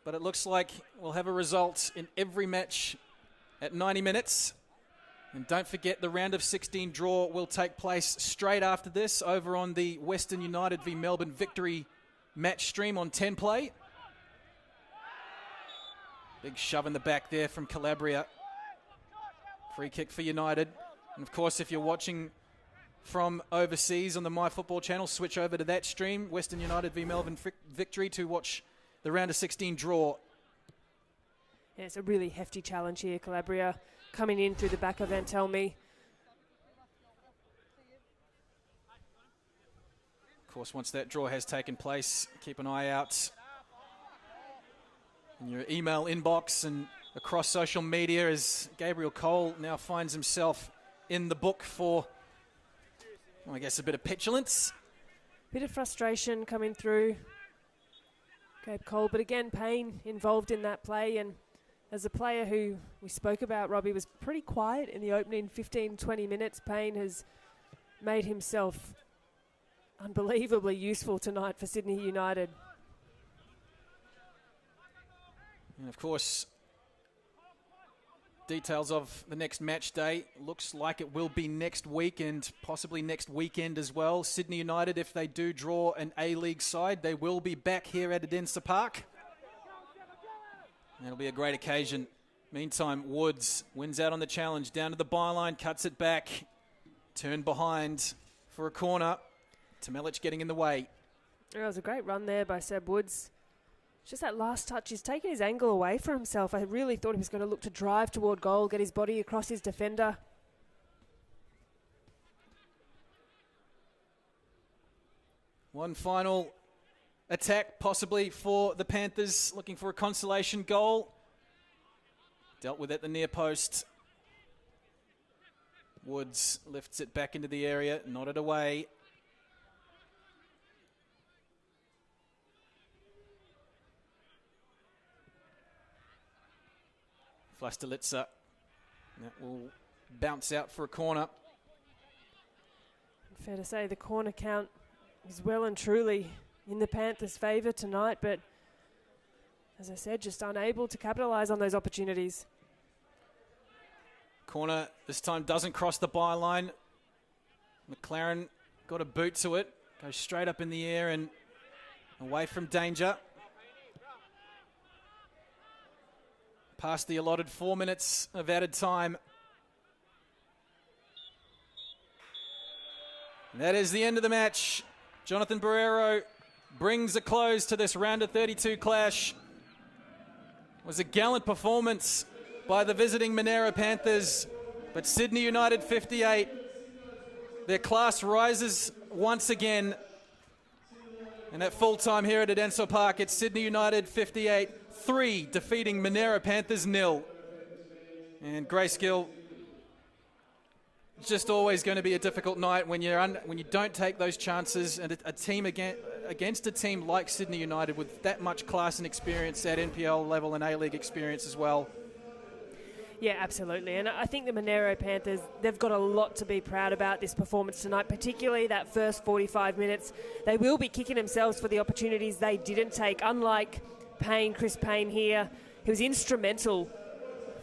K: but it looks like we'll have a result in every match at 90 minutes. And don't forget, the round of 16 draw will take place straight after this over on the Western United v Melbourne Victory match stream on 10 Play. Big shove in the back there from Calabria. Free kick for United. And of course, if you're watching from overseas on the MyFootball channel, switch over to that stream, Western United v Melbourne Victory, to watch the round of 16 draw.
J: Yeah, it's a really hefty challenge here. Calabria coming in through the back of Antelmi.
K: Of course, once that draw has taken place, keep an eye out in your email inbox and across social media, as Gabriel Cole now finds himself in the book for, well, I guess, a bit of petulance.
J: Bit of frustration coming through Gabe Cole, but again, Payne involved in that play, and as a player who we spoke about, Robbie, was pretty quiet in the opening 15-20 minutes, Payne has made himself unbelievably useful tonight for Sydney United.
K: And of course, details of the next match day. Looks like it will be next week and possibly next weekend as well. Sydney United, if they do draw an A-League side, they will be back here at Edensa Park. It'll be a great occasion. Meantime, Woods wins out on the challenge. Down to the byline, cuts it back. Turned behind for a corner. Tomelic getting in the way.
J: It was a great run there by Seb Woods. Just that last touch, he's taken his angle away for himself. I really thought he was going to look to drive toward goal, get his body across his defender.
K: One final attack possibly for the Panthers, looking for a consolation goal. Dealt with at the near post. Woods lifts it back into the area, nodded away. Vlastelica. That will bounce out for a corner.
J: Fair to say the corner count is well and truly in the Panthers' favour tonight, but as I said, just unable to capitalise on those opportunities.
K: Corner this time doesn't cross the byline. McLaren got a boot to it, goes straight up in the air and away from danger. Past the allotted 4 minutes of added time. And that is the end of the match. Jonathan Barrero brings a close to this round of 32 clash. It was a gallant performance by the visiting Monaro Panthers, but Sydney United 58, their class rises once again. And at full time here at Edensor Park, it's Sydney United 58-3, defeating Monaro Panthers 0. And Grayscale, it's just always going to be a difficult night when you don't take those chances, and a team against a team like Sydney United with that much class and experience at NPL level and A-League experience as well.
J: Yeah, absolutely. And I think the Monaro Panthers, they've got a lot to be proud about this performance tonight, particularly that first 45 minutes. They will be kicking themselves for the opportunities they didn't take. Unlike Chris Payne here, he was instrumental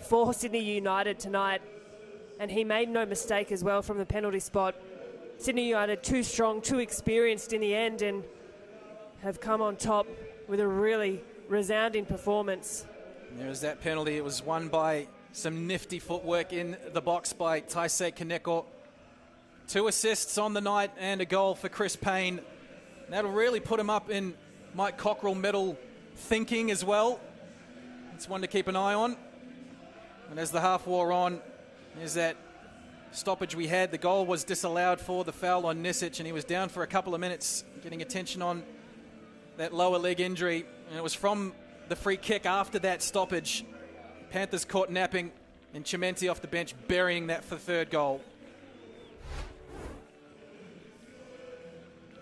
J: for Sydney United tonight, and he made no mistake as well from the penalty spot. Sydney United too strong, too experienced in the end, and have come on top with a really resounding performance.
K: There was that penalty. It was won by some nifty footwork in the box by Taisei Kaneko. 2 assists on the night and a goal for Chris Payne. That'll really put him up in Mike Cockrell medal thinking as well. It's one to keep an eye on. And as the half wore on, there's that stoppage we had. The goal was disallowed for the foul on Nisic, and he was down for a couple of minutes getting attention on that lower leg injury. And it was from the free kick after that stoppage. Panthers caught napping, and Chimenti off the bench burying that for third goal.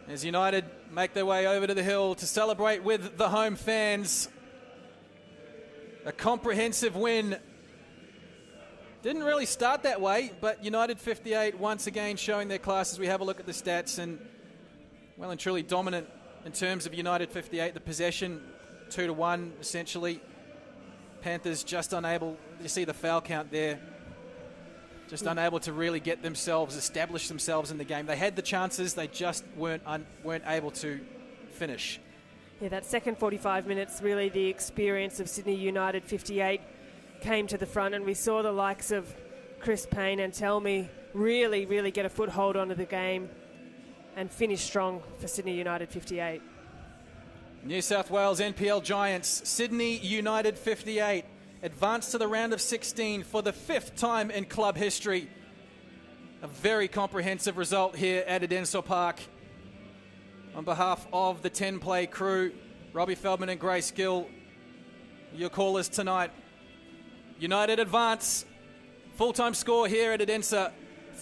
K: As United make their way over to the hill to celebrate with the home fans. A comprehensive win. Didn't really start that way, but United 58 once again showing their class as we have a look at the stats, and well and truly dominant in terms of United 58. The possession 2-1 essentially. Panthers just unable, you see the foul count there, just unable to really get themselves, establish themselves in the game. They had the chances, they just weren't able to finish.
J: Yeah, that second 45 minutes, really the experience of Sydney United 58 came to the front, and we saw the likes of Chris Payne and Telmi really, really get a foothold onto the game and finish strong for Sydney United 58.
K: New South Wales NPL Giants, Sydney United 58, advanced to the round of 16 for the 5th time in club history. A very comprehensive result here at Edensor Park. On behalf of the 10-play crew, Robbie Feldman and Grace Gill, your callers tonight. United advance. Full-time score here at Edensor,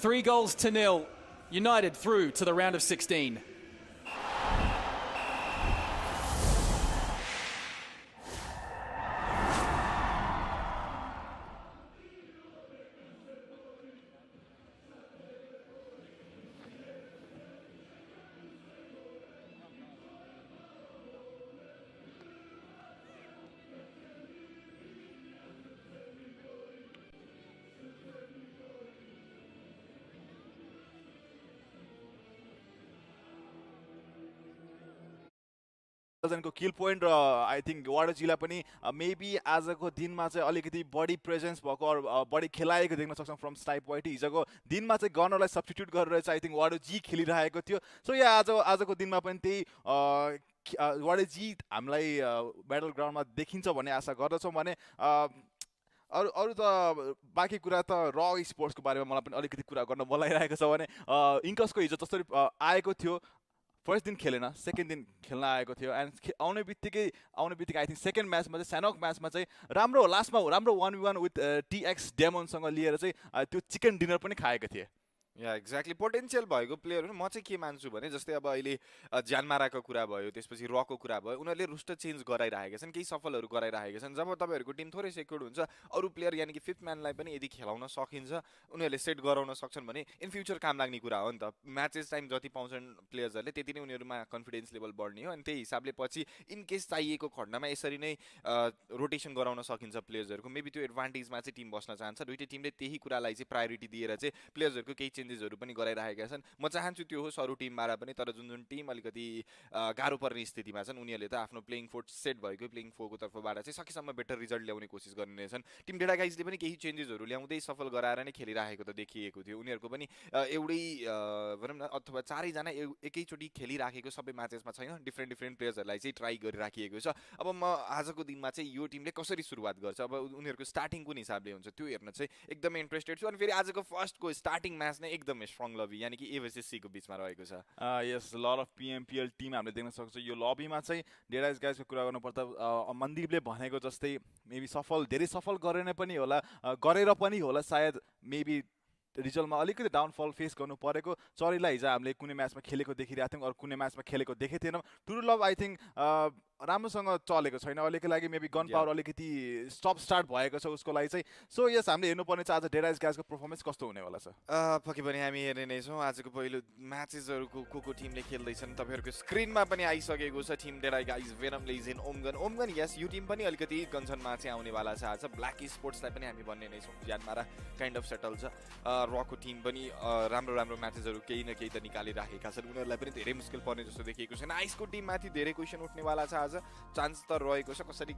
K: 3-0. United through to the round of 16.
L: को किल point raw I think वाडोजीलाई पनि maybe आजको दिनमा चाहिँ अलिकति बढी presence भएको बढी खेलाएको देख्न सक्छौं फ्रम स्टाइप वाइटी। हिजोको दिनमा चाहिँ गनरलाई सब्स्टिट्युट गरेर चाहिँ आई थिंक वाडोजी खेलिरहेको थियो। सो या आजको दिनमा पनि त्यही वाडोजी हामीलाई ब्याटल ग्राउन्डमा देखिन्छ भन्ने आशा गर्दछौं। भने अरु त बाँकी कुरा त र स्पोर्ट्सको बारेमा मलाई पनि अलिकति कुरा गर्न मन लागिरहेको छ। भने इन्कसको हिजो जसरी आएको थियो फर्स्ट दिन खेलेन, सेकेन्ड दिन खेल्न आएको थियो एन्ड आउने बित्तिकै आई थिङ्क सेकेन्ड म्याचमा चाहिँ सानोक म्याचमा चाहिँ राम्रो लास्टमा राम्रो 1v1 विथ TX डेमनसँग लिएर चाहिँ त्यो चिकन डिनर पनि खाएको थिए।
M: या एक्ज्याक्टली पोटेन्सियल भएको प्लेयरहरू म चाहिँ के मान्छु भने जस्तै अब अहिले ज्यानमाराको कुरा भयो, त्यसपछि रको कुरा भयो, उनीहरूले रुस्टर चेन्ज गराइरहेका छन्, केही सफलहरू गराइरहेका छन्। जब तपाईँहरूको टिम थोरै सेक्युर्ड हुन्छ अरू प्लेयर यानि कि फिफ्थ म्यानलाई पनि यदि खेलाउन सकिन्छ, उनीहरूले सेट गराउन सक्छन् भने इन फ्युचर काम लाग्ने कुरा हो नि त। म्याचेस टाइम जति पाउँछन् प्लेयर्सहरूले त्यति नै उनीहरूमा कन्फिडेन्स लेभल बढ्ने हो अनि त्यही हिसाबले पछि इन केस चाहिएको खण्डमा यसरी नै रोटेसन गराउन सकिन्छ प्लेयर्सहरूको। मेबी त्यो एडभान्टेजमा चाहिँ टिम बस्न चाहन्छ। दुईटै टिमले त्यही कुरालाई चाहिँ प्रायोरिटी दिएर चाहिँ प्लेयर्सहरूको केही चेन्जेसहरू पनि गराइरहेका छन्। म चाहन्छु त्यो होस् अरू टिमबाट पनि, तर जुन टिम अलिकति गाह्रो पर्ने स्थितिमा छन् उनीहरूले त आफ्नो प्लेइङ फोर्स सेट भएको प्लेइङ फोरको तर्फबाट चाहिँ सकेसम्म बेटर रिजल्ट ल्याउने कोसिस गर्नेछन्। टिम डेडा गाइजले पनि केही चेन्जेसहरू ल्याउँदै सफल गराएर नै खेलिरहेको त देखिएको थियो। उनीहरूको पनि एउटै भनौँ न अथवा चारैजना एकैचोटि खेलिराखेको सबै म्याचेसमा छैन, डिफ्रेन्ट प्लेयर्सहरूलाई चाहिँ ट्राई गरिराखिएको छ। अब म आजको दिनमा चाहिँ यो टिमले कसरी सुरुवात गर्छ, अब उनीहरूको स्टार्टिङ कुन हिसाबले हुन्छ त्यो हेर्न चाहिँ एकदमै इन्ट्रेस्टेड छु। अनि फेरि आजको फर्स्टको स्टार्टिङ म्याच नै एकदमै स्ट्रङ लबी यानि कि A versus C को बिचमा रहेको छ।
L: Yes lot of PMPL Tim हामीले देख्न सक्छौँ। यो लबीमा चाहिँ डेडा गाइजको कुरा गर्नुपर्दा मनदीपले भनेको जस्तै मेबी धेरै सफल गरेर पनि होला सायद मेबी रिजल्टमा अलिकति डाउनफल फेस गर्नु परेको। चरीलाई हिजो हामीले कुनै म्याचमा खेलेको देखिरहेको थियौँ, अरू कुनै म्याचमा खेलेको देखेको थिएनौँ। टुरु लभ आई थिङ्क राम्रोसँग चलेको छैन अहिलेको लागि, मेबी गन पावर अलिकति स्टार्ट भएको छ उसको लागि चाहिँ। सो यस हामीले हेर्नुपर्ने छ आज डेडा गाइजको पर्फर्मेन्स कस्तो हुनेवाला छ।
M: पक्कै पनि हामी हेर्ने नै छौँ। आजको पहिलो म्याचेसहरूको को टिमले खेल्दैछन् तपाईँहरूको स्क्रिनमा पनि आइसकेको छ। टिम डेडा गाइज भेनम लेजिन ओमगन यस यो टिम पनि अलिकति कन्सर्नमा चाहिँ आउनेवाला छ आज। ब्ल्याक स्पोर्ट्सलाई पनि हामी भन्ने नै छौँ, ज्यानमारा काइन्ड अफ सेटल छ। रको टिम पनि राम्रो म्याचेसहरू केही न केही त निकालिराखेका छन्, उनीहरूलाई पनि धेरै मुस्किल पर्ने जस्तो देखिएको छैन। आइसको टिममाथि धेरै क्वेसन उठ्नेवाला छ आज, चान्स त रहेको छ कसरी